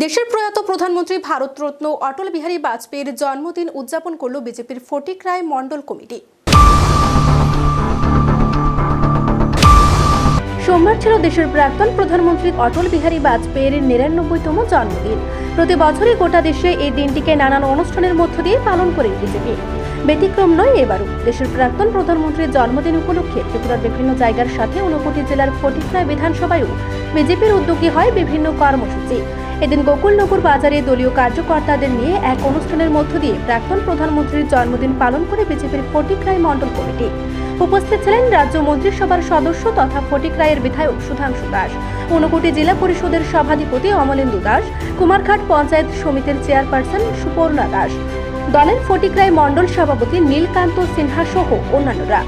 দেশের প্রয়াত প্রধানমন্ত্রী ভারতরত্ন অটল বিহারী বাজপেয়ীর জন্মদিন উদযাপন করল বিজেপির ফটিকরায় মণ্ডল কমিটি। সোমবার ছিল দেশের প্রাক্তন প্রধানমন্ত্রী অটল বিহারী বাজপেয়ীর ৯৯তম জন্মদিন। প্রতি বছরই গোটা দেশে এই দিনটিকে নানান অনুষ্ঠানের মধ্য দিয়ে পালন করে বিজেপি। ব্যতিক্রম নয় এবারও। দেশের প্রাক্তন প্রধানমন্ত্রীর জন্মদিন উপলক্ষে ত্রিপুরার বিভিন্ন জায়গার সাথে ৫৯ জেলার ফটিকরায় বিধানসভায়ও বিজেপির উদ্যোগে হয় বিভিন্ন কর্মসূচি। এদিন গোকুলনগর বাজারে দলীয় কার্যকর্তাদের নিয়ে এক অনুষ্ঠানের মধ্য দিয়ে প্রাক্তন প্রধানমন্ত্রীর জন্মদিন পালন করে বিজেপির ফটিকরায় মণ্ডল কমিটি। উপস্থিত ছিলেন রাজ্য মন্ত্রিসভার সদস্য তথা ফটিকরায়ের বিধায়ক সুধাংশু দাস, ঊনকোটি জেলা পরিষদের সভাধিপতি অমলেন্দু দাস, কুমারঘাট পঞ্চায়েত সমিতির চেয়ারপারসন সুপর্ণা দাস, দলের ফটিকরায় মণ্ডল সভাপতি নীলকান্ত সিনহা সহ অন্যান্যরা।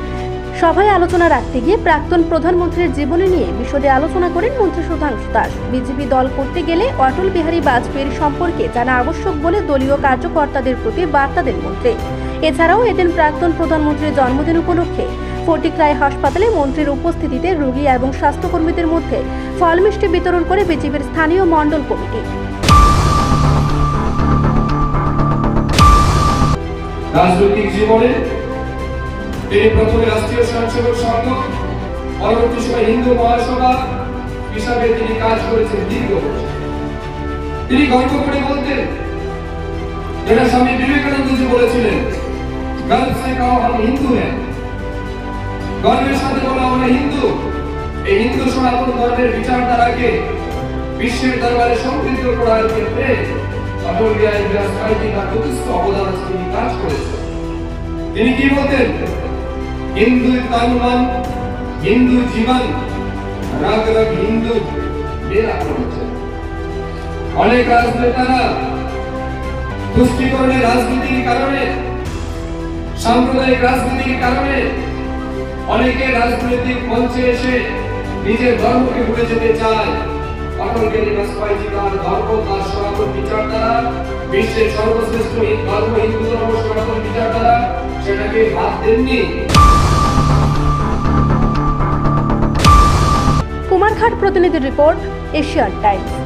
সভায় আলোচনা রাখতে গিয়ে প্রাক্তন প্রধানমন্ত্রীর জীবনী নিয়ে বিশদে আলোচনা করেন মন্ত্রী সুধাংশু দাস। বিজেপি দল করতে গেলে অটল বিহারী বাজপেয়ীর সম্পর্কে জানা আবশ্যক বলে দলীয় কার্যকর্তাদের প্রতি বার্তা দেন মন্ত্রী। এছাড়াও এদিন প্রাক্তন প্রধানমন্ত্রীর জন্মদিন উপলক্ষে ফটিকরায় হাসপাতালে মন্ত্রীর উপস্থিতিতে রোগী এবং স্বাস্থ্যকর্মীদের মধ্যে ফল মিষ্টি বিতরণ করে বিজেপির স্থানীয় মণ্ডল কমিটি। রাজনৈতিক জীবনে তিনি প্রথমে রাষ্ট্রীয় স্বয়ংসেবক সংঘ, পরবর্তী সময় হিন্দু মহাসভা হিসাবে তিনি কাজ করেছেন দীর্ঘ বছর। তিনি গর্ব করে বলতেন, যেটা স্বামী বিবেকানন্দজি বলেছিলেন, গর্ব সে কাও হাম হিন্দু হ্যাঁ, গর্বের সাথে বলা আমরা হিন্দু। এই হিন্দু সনাতন ধর্মের বিচারধারাকে বিশ্বের দরবারে সমৃদ্ধ করার ক্ষেত্রে অটল বিহারী বাজপেয়ী তার যথেষ্ট অবদান আছে, তিনি কাজ করেছেন। তিনি কি বলতেন? হিন্দু তন মন, হিন্দু জীবন, রাগ রাগ হিন্দু মেরা করেছেন। অনেক রাজনেতারা তুষ্টিকরণের রাজনীতির কারণে, সাম্প্রদায়িক রাজনীতির কারণে অনেকে রাজনৈতিক মঞ্চে এসে নিজের ধর্মকে ভুলে যেতে চায়। অটল বিহারী বাজপেয়ী তার ধর্ম, তার সনাতন বিচারধারা, বিশ্বের সর্বশ্রেষ্ঠ ধর্ম হিন্দু ধর্ম সনাতন বিচারধারা, সেটাকে বাদ দেননি। কুমারঘাট প্রতিনিধি রিপোর্ট, এশিয়ান টাইমস।